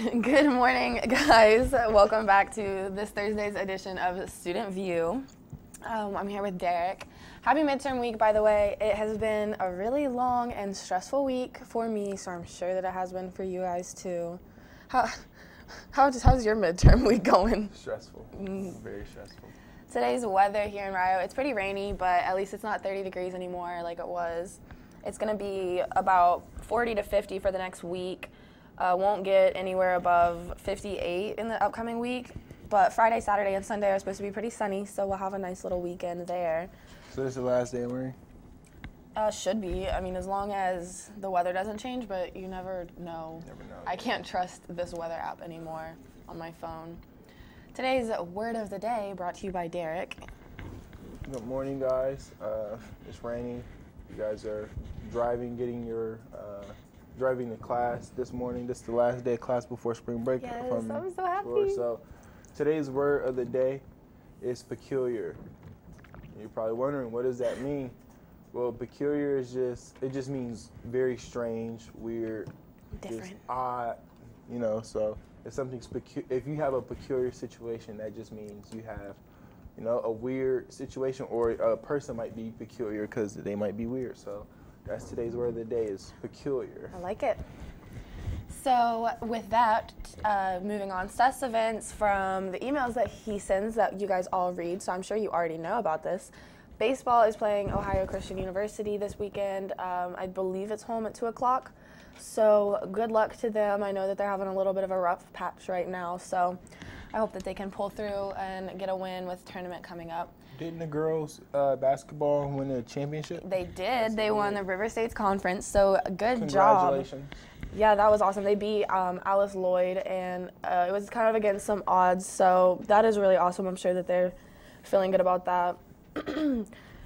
Good morning, guys. Welcome back to this Thursday's edition of Student View. I'm here with Derek. Happy midterm week, by the way. It has been a really long and stressful week for me, so I'm sure that it has been for you guys too. How's your midterm week going? Stressful. Very stressful. Today's weather here in Rio, it's pretty rainy, but at least it's not 30 degrees anymore like it was. It's going to be about 40 to 50 for the next week. Won't get anywhere above 58 in the upcoming week, but Friday, Saturday, and Sunday are supposed to be pretty sunny, so we'll have a nice little weekend there. So this is the last day of rain? Should be. I mean, as long as the weather doesn't change, but you never know. Never know. I can't trust this weather app anymore on my phone. Today's word of the day brought to you by Derek. Good morning, guys. It's raining. You guys are driving, driving to class this morning. This is the last day of class before spring break. Yes, I'm so happy. So today's word of the day is peculiar. You're probably wondering, what does that mean? Well, peculiar is just means very strange, weird, Different. just odd, so if something's if you have a peculiar situation, that just means you have, a weird situation, or a person might be peculiar because they might be weird. So that's today's word of the day, is peculiar. I like it. So with that, moving on, Seth's events from the emails that he sends that you guys all read, so I'm sure you already know about this. Baseball is playing Ohio Christian University this weekend. I believe it's home at 2 o'clock. So good luck to them. I know that they're having a little bit of a rough patch right now, so I hope that they can pull through and get a win with tournament coming up. Didn't the girls basketball win the championship? They did. They won the River States Conference, so good job. Congratulations. Yeah, that was awesome. They beat Alice Lloyd, and it was kind of against some odds, so that is really awesome. I'm sure that they're feeling good about that.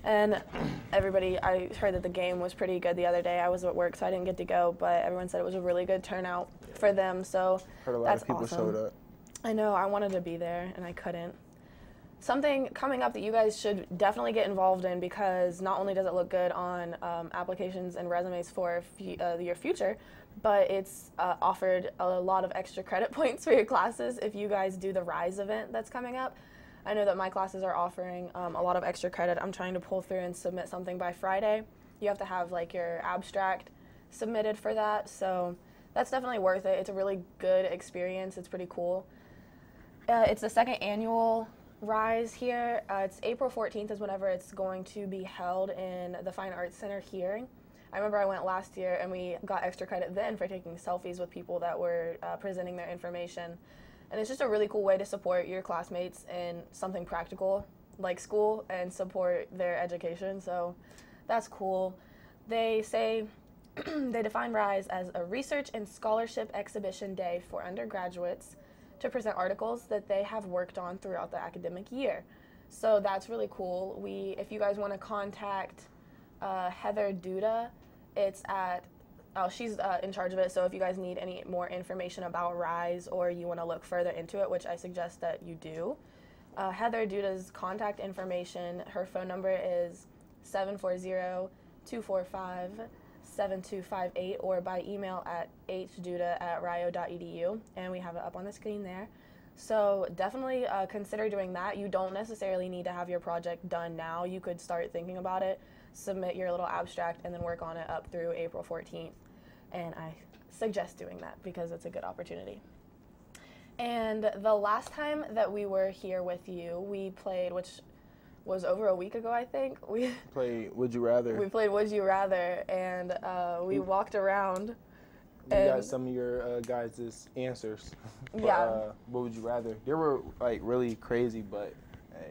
And everybody, I heard that the game was pretty good the other day. I was at work, so I didn't get to go, but everyone said it was a really good turnout for them, so Heard a lot that's of people awesome. showed up. I know, I wanted to be there, and I couldn't. Something coming up that you guys should definitely get involved in, because not only does it look good on applications and resumes for your future, but it's offered a lot of extra credit points for your classes if you guys do the RISE event that's coming up. I know that my classes are offering a lot of extra credit. I'm trying to pull through and submit something by Friday. You have to have like your abstract submitted for that, so that's definitely worth it. It's a really good experience. It's pretty cool. It's the second annual RISE here. It's April 14th is whenever it's going to be held in the Fine Arts Center here. I remember I went last year and we got extra credit then for taking selfies with people that were presenting their information. And it's just a really cool way to support your classmates in something practical like school and support their education. So that's cool. They say they define RISE as a research and scholarship exhibition day for undergraduates to present articles that they have worked on throughout the academic year. So that's really cool. If you guys want to contact Heather Duda, it's at she's in charge of it, so if you guys need any more information about RISE or you want to look further into it, which I suggest that you do, Heather Duda's contact information, her phone number is 740-245-7258, or by email at hduda@rio.edu, and we have it up on the screen there. So definitely consider doing that. You don't necessarily need to have your project done now. You could start thinking about it, submit your little abstract, and then work on it up through April 14th. And I suggest doing that because it's a good opportunity. And the last time that we were here with you, we played, which was over a week ago, I think. We Played Would You Rather. We played Would You Rather, and we walked around. We got some of your guys' answers. Yeah. What would you rather? They were like really crazy, but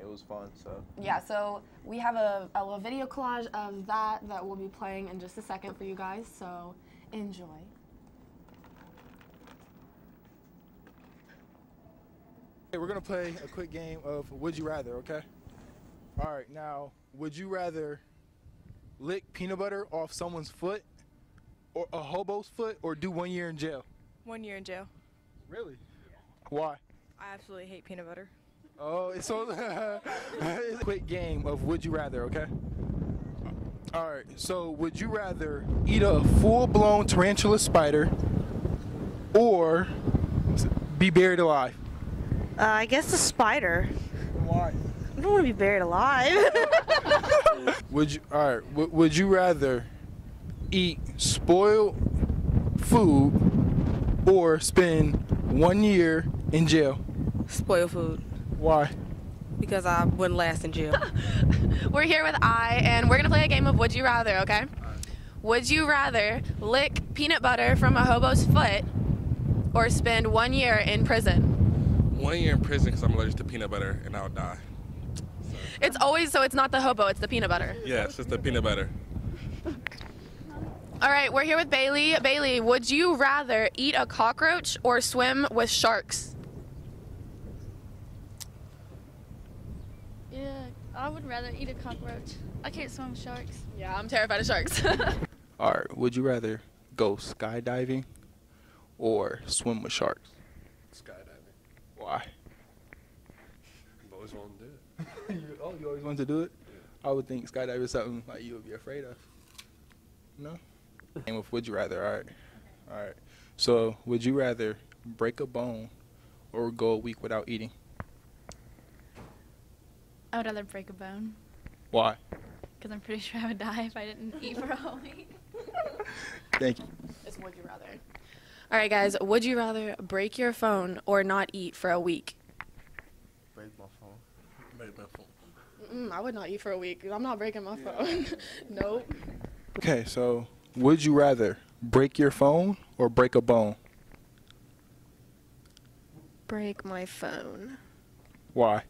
it was fun. So Yeah, so we have a little video collage of that we'll be playing in just a second for you guys, so enjoy. Hey, we're gonna play a quick game of Would You Rather, okay? All right, now, would you rather lick peanut butter off someone's foot, or a hobo's foot, or do 1 year in jail? 1 year in jail. Really? Why? I absolutely hate peanut butter. Oh, it's so it's a quick game of Would You Rather, okay? All right, so would you rather eat a full-blown tarantula spider or be buried alive? I guess the spider. Why? I don't want to be buried alive. Would you rather eat spoiled food or spend 1 year in jail? Spoiled food. Why? Because I wouldn't last in jail. We're here with and we're gonna play a game of Would You Rather, okay? Would you rather lick peanut butter from a hobo's foot or spend 1 year in prison? 1 year in prison because I'm allergic to peanut butter and I'll die. It's always, so it's not the hobo, it's the peanut butter. Yes, it's the peanut butter. All right, we're here with Bailey. Bailey, would you rather eat a cockroach or swim with sharks? Yeah, I would rather eat a cockroach. I can't swim with sharks. Yeah, I'm terrified of sharks. All right, would you rather go skydiving or swim with sharks? Skydiving. Why? I've always wanted to do it. You always want to do it? Yeah. I would think skydiving is something like you would be afraid of. No? Game of would you rather, all right. So, would you rather break a bone or go a week without eating? I would rather break a bone Why? because I'm pretty sure I would die if I didn't eat for a whole week. Thank you. It's would you rather. All right, guys, would you rather break your phone or not eat for a week? Break my phone. Break my phone. I would not eat for a week. I'm not breaking my phone. Nope. Okay, so would you rather break your phone or break a bone? Break my phone. Why?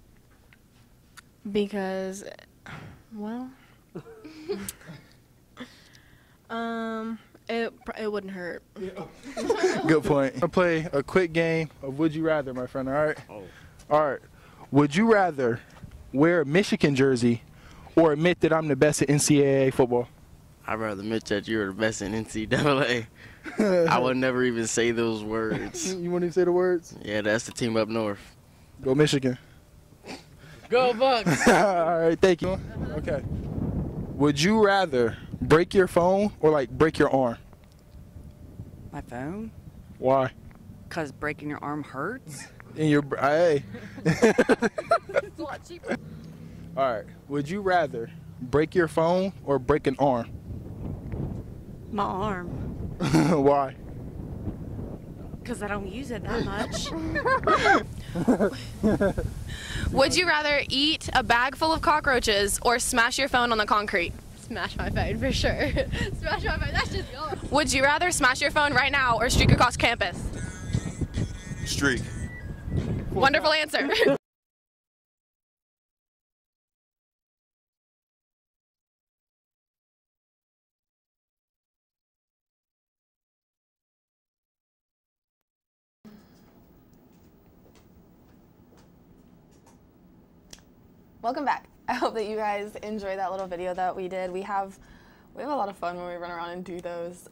Because, well, It wouldn't hurt. Good point. I'll play a quick game of would you rather, my friend, all right? All right. Would you rather wear a Michigan jersey or admit that I'm the best at NCAA football? I'd rather admit that you're the best in NCAA. I would never even say those words. You wouldn't even say the words? Yeah, that's the team up north. Go Michigan. Go Bucks! All right, thank you. Okay. Would you rather break your phone or, like, break your arm? My phone? Why? Because breaking your arm hurts? In your hey. it's a lot cheaper. All right. Would you rather break your phone or break an arm? My arm. Why? Because I don't use it that much. Would you rather eat a bag full of cockroaches or smash your phone on the concrete? Smash my phone for sure. Smash my phone. That's just gone. Would you rather smash your phone right now or streak across campus? Streak. Wonderful answer. Welcome back. I hope that you guys enjoyed that little video that we did. We have a lot of fun when we run around and do those.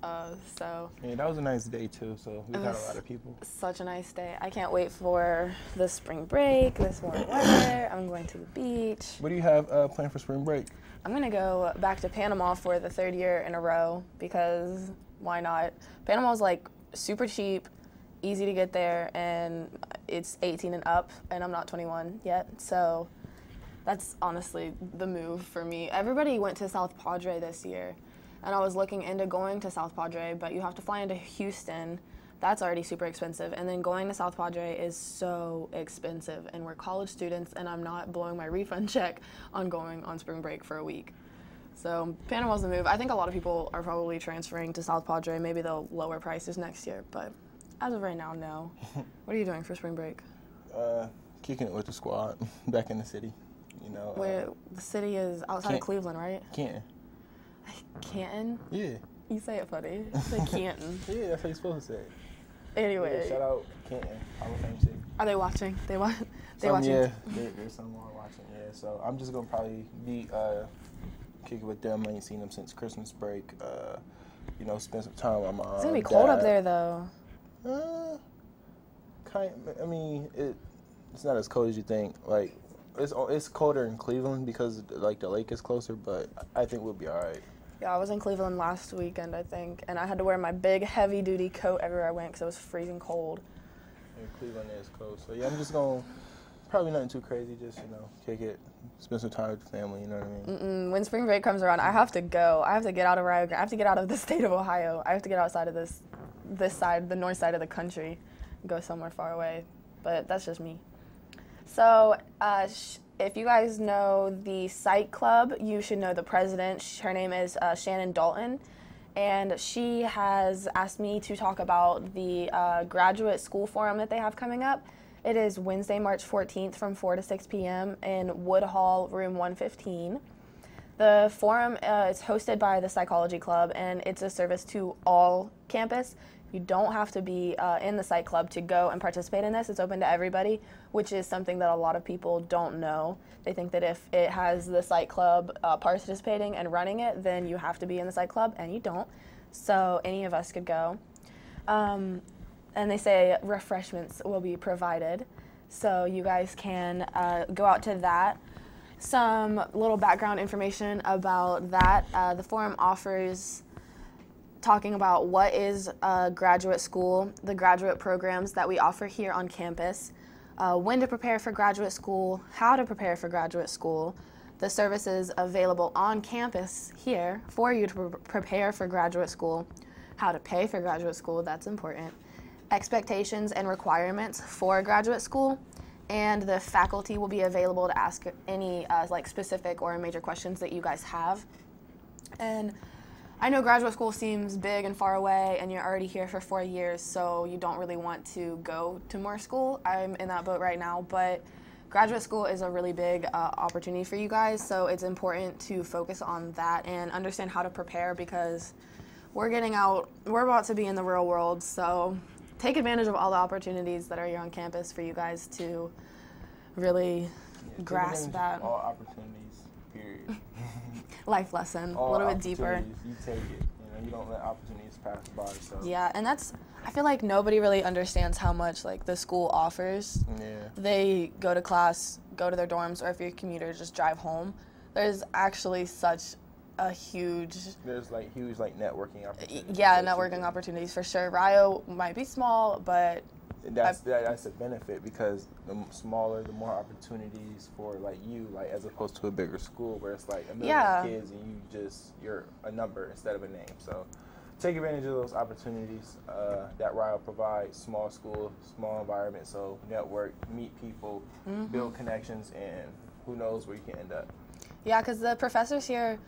So Yeah, that was a nice day too. So we had a lot of people. such a nice day. I can't wait for the spring break, this warm weather. I'm going to the beach. What do you have planned for spring break? I'm gonna go back to Panama for the 3rd year in a row because why not? Panama's like super cheap, easy to get there, and it's 18 and up, and I'm not 21 yet, so that's honestly the move for me. Everybody went to South Padre this year, and I was looking into going to South Padre, but you have to fly into Houston. That's already super expensive, and then going to South Padre is so expensive, and we're college students, and I'm not blowing my refund check on going on spring break for a week. So Panama's the move. I think a lot of people are probably transferring to South Padre. Maybe they'll lower prices next year, but as of right now, no. What are you doing for spring break? Kicking it with the squad back in the city. You know. Where the city is outside of Cleveland, right? Canton. Canton? Yeah. You say it funny. You say Canton. Yeah, that's how you're supposed to say it. Anyway. Yeah, shout out Canton, Hall of Fame city. Are they watching? They watching? Yeah, there's some more watching. Yeah, so I'm just gonna probably be kicking with them. I ain't seen them since Christmas break. You know, spend some time with my mom. It's gonna be cold up there, though. I mean, it's not as cold as you think. Like, it's colder in Cleveland because like the lake is closer, but I think we'll be all right. Yeah, I was in Cleveland last weekend, I think, and I had to wear my big, heavy-duty coat everywhere I went because it was freezing cold. And Cleveland is close. So, yeah, I'm just going to probably nothing too crazy. Just, kick it, spend some time with the family, you know what I mean? When spring break comes around, I have to go. I have to get out of Rio Grande. I have to get out of the state of Ohio. I have to get outside of this side, the north side of the country, and go somewhere far away. But that's just me. So if you guys know the Psych Club, you should know the president. Her name is Shannon Dalton. And she has asked me to talk about the graduate school forum that they have coming up. It is Wednesday, March 14th from 4 to 6 p.m. in Wood Hall, room 115. The forum is hosted by the Psychology Club, and it's a service to all campus. You don't have to be in the Psych Club to go and participate in this. It's open to everybody, which is something that a lot of people don't know. They think that if it has the Psych Club participating and running it, then you have to be in the Psych Club, and you don't. So any of us could go. And they say refreshments will be provided, so you guys can go out to that. Some little background information about that. The forum offers talking about what is graduate school, the graduate programs that we offer here on campus, when to prepare for graduate school, how to prepare for graduate school, the services available on campus here for you to prepare for graduate school, how to pay for graduate school, that's important, expectations and requirements for graduate school, and the faculty will be available to ask any specific or major questions that you guys have. And I know graduate school seems big and far away, and you're already here for 4 years, so you don't really want to go to more school. I'm in that boat right now, but graduate school is a really big opportunity for you guys, so it's important to focus on that and understand how to prepare, because we're about to be in the real world, so take advantage of all the opportunities that are here on campus for you guys to really grasp that. All opportunities, period. Life lesson, all a little bit deeper. You take it. You don't let opportunities pass by. So. Yeah, and I feel like nobody really understands how much the school offers. Yeah. They go to class, go to their dorms, or if you're a commuter, just drive home. There's actually such a huge... There's huge networking opportunities. Yeah, networking opportunities for sure. Rio might be small, but... That's a benefit, because the smaller, the more opportunities for you, as opposed to a bigger school where it's a million kids and you're a number instead of a name. So take advantage of those opportunities that Rio provides. Small school, small environment, so network, meet people, build connections, and who knows where you can end up. Yeah, because the professors here,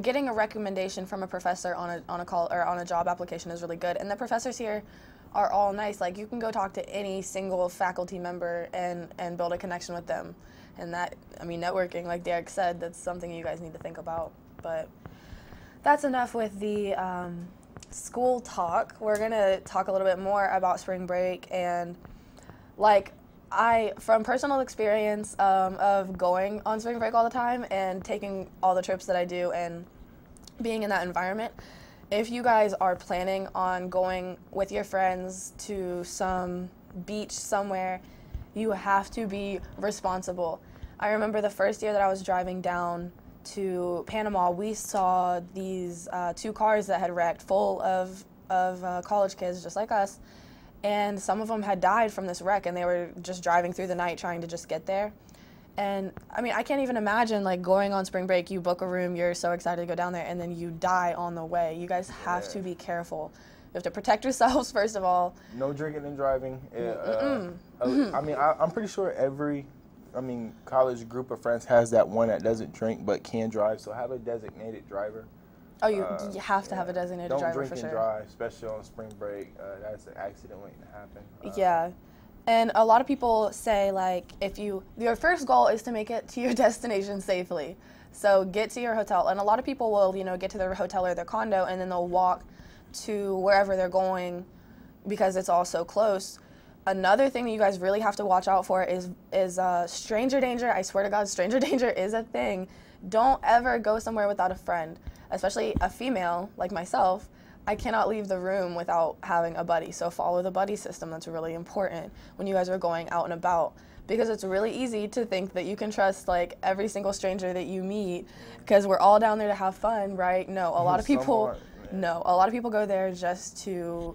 getting a recommendation from a professor on a call or on a job application is really good, and the professors here are all nice. You can go talk to any single faculty member and build a connection with them. And that, networking, like Derek said, that's something you guys need to think about. But that's enough with the school talk. We're gonna talk a little bit more about spring break, and from personal experience of going on spring break all the time and taking all the trips that I do and being in that environment, if you guys are planning on going with your friends to some beach somewhere, you have to be responsible. I remember the first year that I was driving down to Panama, we saw these 2 cars that had wrecked full of college kids just like us, and some of them had died from this wreck, and they were just driving through the night trying to just get there. And I can't even imagine going on spring break, you book a room, you're so excited to go down there, and then you die on the way. You guys have to be careful. You have to protect yourselves, first of all. No drinking and driving. I'm pretty sure every college group of friends has that one that doesn't drink but can drive, so have a designated driver. Oh, you have to have a designated driver for sure. Don't drink and drive, especially on spring break. That's an accident waiting to happen. Yeah. And a lot of people say, your first goal is to make it to your destination safely. So get to your hotel. And a lot of people will, get to their hotel or their condo, and then they'll walk to wherever they're going because it's all so close. Another thing that you guys really have to watch out for is stranger danger. I swear to God, stranger danger is a thing. Don't ever go somewhere without a friend, especially a female like myself. I cannot leave the room without having a buddy, so follow the buddy system. That's really important when you guys are going out and about, because it's really easy to think that you can trust every single stranger that you meet because we're all down there to have fun, right? No, a lot of people go there just to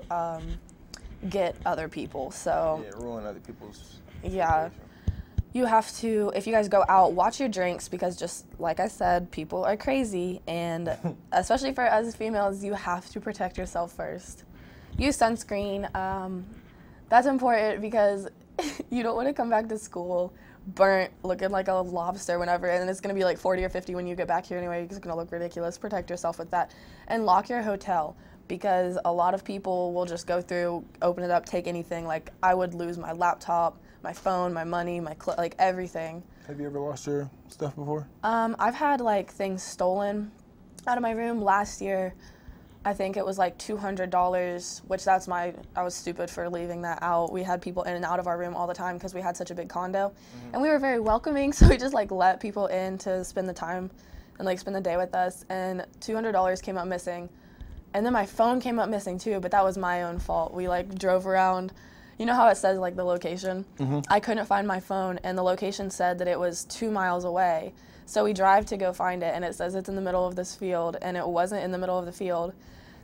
get other people. So Yeah, ruin other people's. yeah. situation. You have to, if you guys go out, watch your drinks because just like I said, people are crazy. And especially for us females, you have to protect yourself first. Use sunscreen. That's important because you don't want to come back to school burnt, looking like a lobster whenever, and it's going to be like 40 or 50 when you get back here anyway. It's going to look ridiculous. Protect yourself with that. And lock your hotel because a lot of people will just go through, open it up, take anything. Like I would lose my laptop, my phone, my money, like everything. Have you ever lost your stuff before? I've had like things stolen out of my room last year. I think it was like $200, which I was stupid for leaving that out. We had people in and out of our room all the time because we had such a big condo. And we were very welcoming, so we just like let people in to spend the time and like spend the day with us. And $200 came up missing. And then my phone came up missing too, but that was my own fault. We like drove around. You know how it says like the location? I couldn't find my phone, and the location said that it was 2 miles away. So we drive to go find it, and it says it's in the middle of this field, and it wasn't in the middle of the field.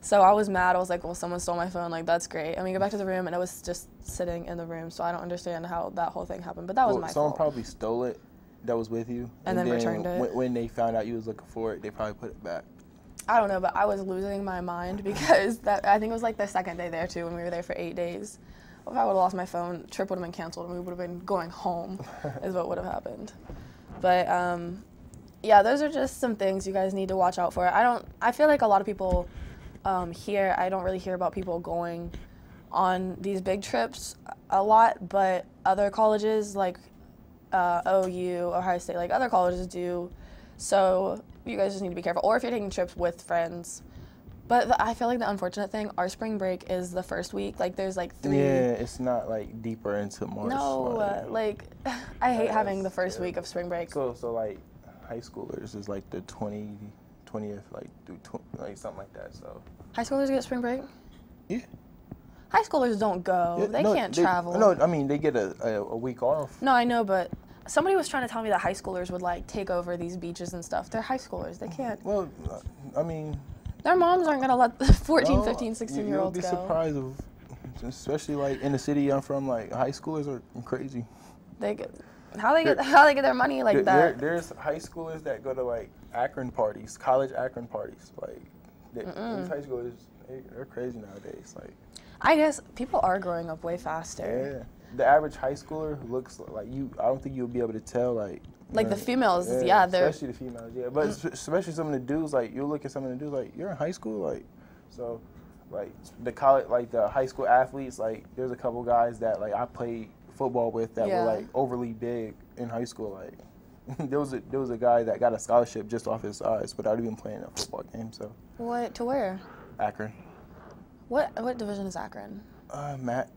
So I was mad. I was like, well, someone stole my phone. Like, that's great. And we go back to the room, and it was just sitting in the room. So I don't understand how that whole thing happened, but that was my Someone fault. probably stole it that was with you. And then returned it. When they found out you was looking for it, they probably put it back. I don't know, but I was losing my mind because I think it was like the second day there, too, when we were there for 8 days. If I would have lost my phone, trip would have been canceled, and we would have been going home is what would have happened. But, yeah, those are just some things you guys need to watch out for. I feel like a lot of people here, I don't really hear about people going on these big trips a lot, but other colleges like OU, Ohio State, like other colleges do. So you guys just need to be careful. Or if you're taking trips with friends. But I feel like the unfortunate thing, our spring break is the first week. Like there's like 3. Yeah, it's not like deeper into March. No, like I hate having the first week of spring break. So like high schoolers is like the 20th, like through like something like that. So high schoolers get spring break? yeah. High schoolers don't go. Yeah, they can't travel. No, I mean they get a week off. No, I know, but somebody was trying to tell me that high schoolers would like take over these beaches and stuff. They're high schoolers. They can't. Well, I mean. Their moms aren't going to let the 14, 15, 16-year-olds go. You'll be surprised of, especially like in the city I'm from, like high schoolers are crazy. How they get their money like that? There's high schoolers that go to like Akron parties, college Akron parties. Like these high schoolers, they're crazy nowadays. Like I guess people are growing up way faster. Yeah, the average high schooler looks like you. I don't think you'll be able to tell like the females, they're especially the females, but especially some of the dudes. Like you look at some of the dudes, like you're in high school, like so, like the college, like the high school athletes. Like there's a couple guys that like I played football with that were like overly big in high school. Like there was a guy that got a scholarship just off his size without even playing a football game. So what to where? Akron. What division is Akron? Mac.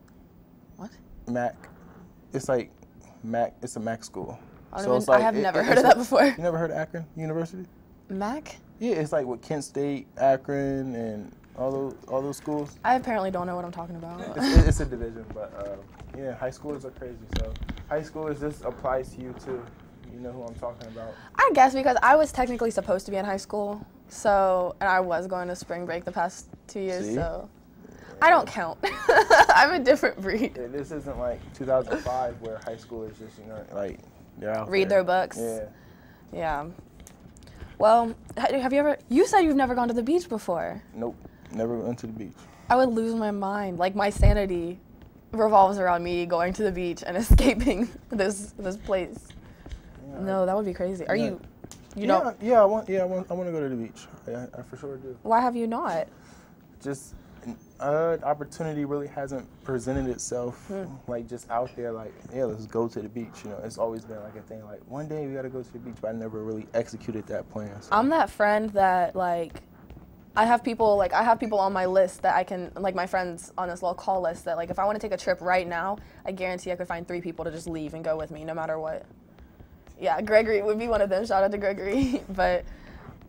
What? Mac. It's like Mac. It's a Mac school. I have never heard of that before. You never heard of Akron University? Mac? Yeah, it's like with Kent State, Akron, and all those schools. I apparently don't know what I'm talking about. It's a division, but yeah, high schoolers are crazy. So high schoolers, this applies to you too. You know who I'm talking about. I guess because I was technically supposed to be in high school, and I was going to spring break the past 2 years, so I don't count. I'm a different breed. Yeah, this isn't like 2005 where high schoolers just like. Read their books. Yeah. Well, have you ever? You said you've never gone to the beach before. Nope, never went to the beach. I would lose my mind. Like my sanity revolves around me going to the beach and escaping this place. Yeah, no, that would be crazy. Are you? You don't? Yeah, I want to go to the beach. I for sure do. Why have you not? Just. Opportunity really hasn't presented itself like just out there like let's go to the beach. You know, it's always been like a thing like one day we got to go to the beach, but I never really executed that plan. So. I'm that friend that like I have people on my list that I can, like my friends on this little call list that like if I want to take a trip right now, I guarantee I could find 3 people to just leave and go with me no matter what. Yeah, Gregory would be one of them. Shout out to Gregory. But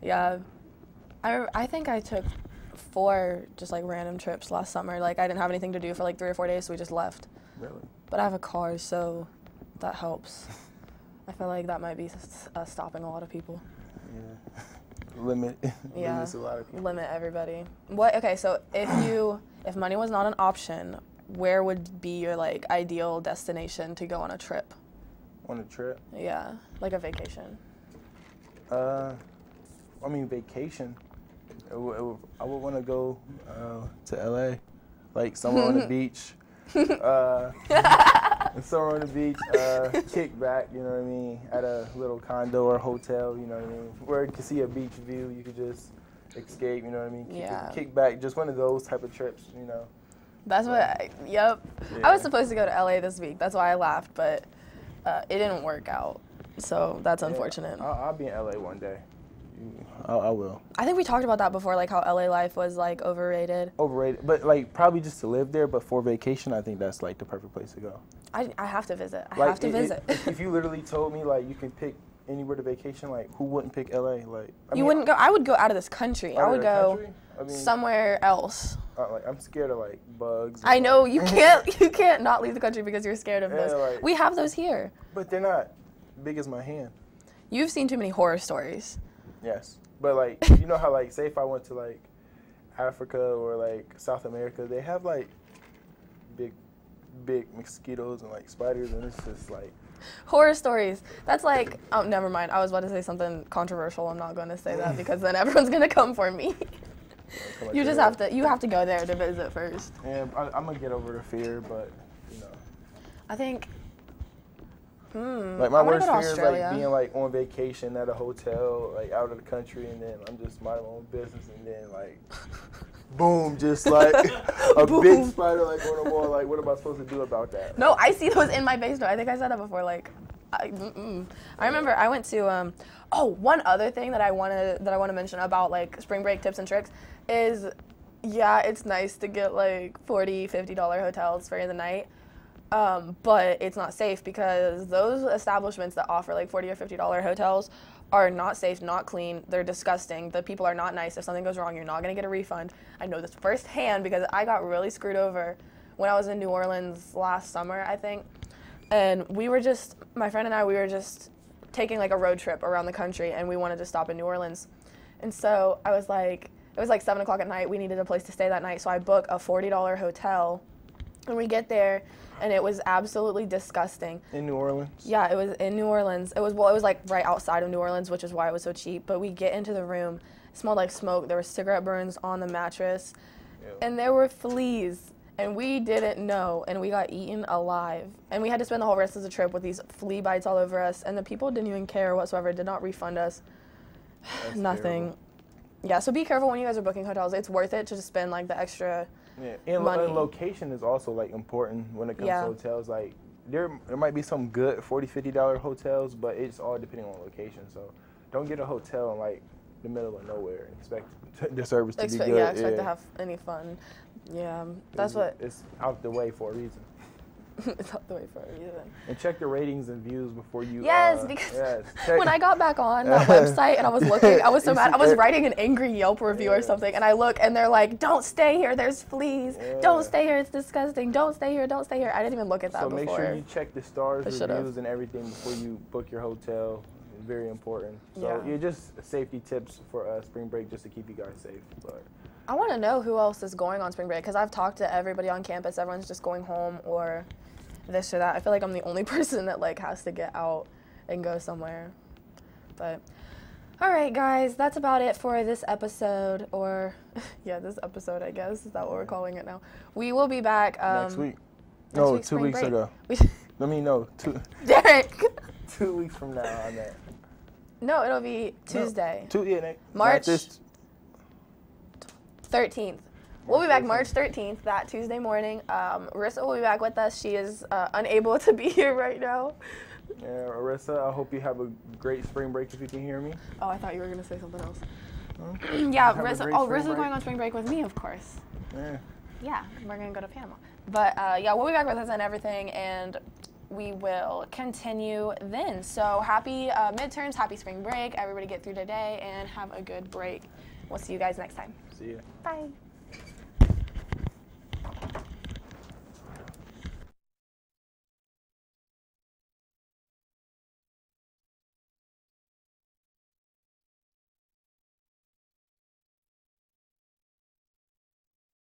yeah, I think I took 4 just like random trips last summer. Like I didn't have anything to do for like 3 or 4 days, so we just left. Really? But I have a car, so that helps. I feel like that might be stopping a lot of people. Yeah. Limits a lot of people. Limit everybody. What? Okay, so if money was not an option, where would be your like ideal destination to go on a trip? On a trip? Yeah, like a vacation. I mean, vacation. I would want to go to LA, like somewhere on the beach. Somewhere on the beach, kick back, you know what I mean, at a little condo or hotel, you know what I mean, where you can see a beach view, you could just escape, you know what I mean, kick back, just one of those type of trips, you know. That's what, yep. Yeah. I was supposed to go to LA this week, that's why I laughed, but it didn't work out, so that's unfortunate. I'll be in LA one day. I will. I think we talked about that before, like how LA life was like overrated. Overrated, but like probably just to live there, but for vacation, I think that's like the perfect place to go. I have to visit. I like, have to visit. If you literally told me like you can pick anywhere to vacation, like who wouldn't pick LA? Like you wouldn't go. I would go out of this country. I would go somewhere else. Like I'm scared of like bugs. I know you can't. You can't not leave the country because you're scared of those. Like, we have those here. But they're not big as my hand. You've seen too many horror stories. Yes, but like you know how like say if I went to like Africa or like South America, they have like big mosquitoes and like spiders, and it's just like horror stories. That's like, oh, never mind. I was about to say something controversial. I'm not going to say that because then everyone's gonna come for me. You just have to. You have to go there to visit first. Yeah, I'm gonna get over the fear, but you know. I think. Like my worst fear is like being like on vacation at a hotel, like out of the country, and then I'm just minding my own business, and then like, boom, just like a big spider like on the wall. Like, what am I supposed to do about that? No, I see those in my basement. I think I said that before. Like, I remember I went to. One other thing that I want to mention about like spring break tips and tricks is, yeah, it's nice to get like $40, $50 hotels for the night. But it's not safe because those establishments that offer like $40 or $50 hotels are not safe, not clean. They're disgusting. The people are not nice. If something goes wrong, you're not going to get a refund. I know this firsthand because I got really screwed over when I was in New Orleans last summer, I think. And my friend and I, we were just taking like a road trip around the country and we wanted to stop in New Orleans. And so I was like, it was like 7 o'clock at night. We needed a place to stay that night. So I booked a $40 hotel and we get there. And it was absolutely disgusting. In New Orleans? Yeah, it was in New Orleans. It was like right outside of New Orleans, which is why it was so cheap. But we get into the room, it smelled like smoke. There were cigarette burns on the mattress. Ew. And there were fleas. And we didn't know. And we got eaten alive. And we had to spend the whole rest of the trip with these flea bites all over us. And the people didn't even care whatsoever, did not refund us. Nothing. Terrible. Yeah, so be careful when you guys are booking hotels. It's worth it to just spend like the extra and money. Location is also like important when it comes to hotels. Like there might be some good $40, $50 hotels, but it's all depending on location. So don't get a hotel in like the middle of nowhere and expect the service to be good. Yeah, expect to have any fun. Yeah, it's out the way for a reason. It's out the way for a reason. And check the ratings and views before you. Yes, because when I got back on that website and I was looking, I was so mad. I was writing an angry Yelp review or something, and I look and they're like, "Don't stay here. There's fleas. Don't stay here. It's disgusting. Don't stay here. Don't stay here." I didn't even look at that before. So make sure you check the stars, reviews, and everything before you book your hotel. It's very important. So you're just safety tips for spring break, just to keep you guys safe. But I want to know who else is going on spring break because I've talked to everybody on campus. Everyone's just going home or this or that. I feel like I'm the only person that like has to get out and go somewhere. But all right, guys, that's about it for this episode, or this episode, I guess. Is that what we're calling it now? We will be back next week. No, 2 weeks ago. Let me know. Derek. 2 weeks from now on that. No, it'll be Tuesday. March 13th. We'll be back March 13th, that Tuesday morning. Arissa will be back with us. She is unable to be here right now. Yeah, Arissa, I hope you have a great spring break if you can hear me. Oh, I thought you were going to say something else. Yeah, Arissa's going on spring break with me, of course. Yeah, we're going to go to Panama. But we'll be back with us and everything, and we will continue then. So happy midterms, happy spring break. Everybody get through today and have a good break. We'll see you guys next time. See ya. Bye.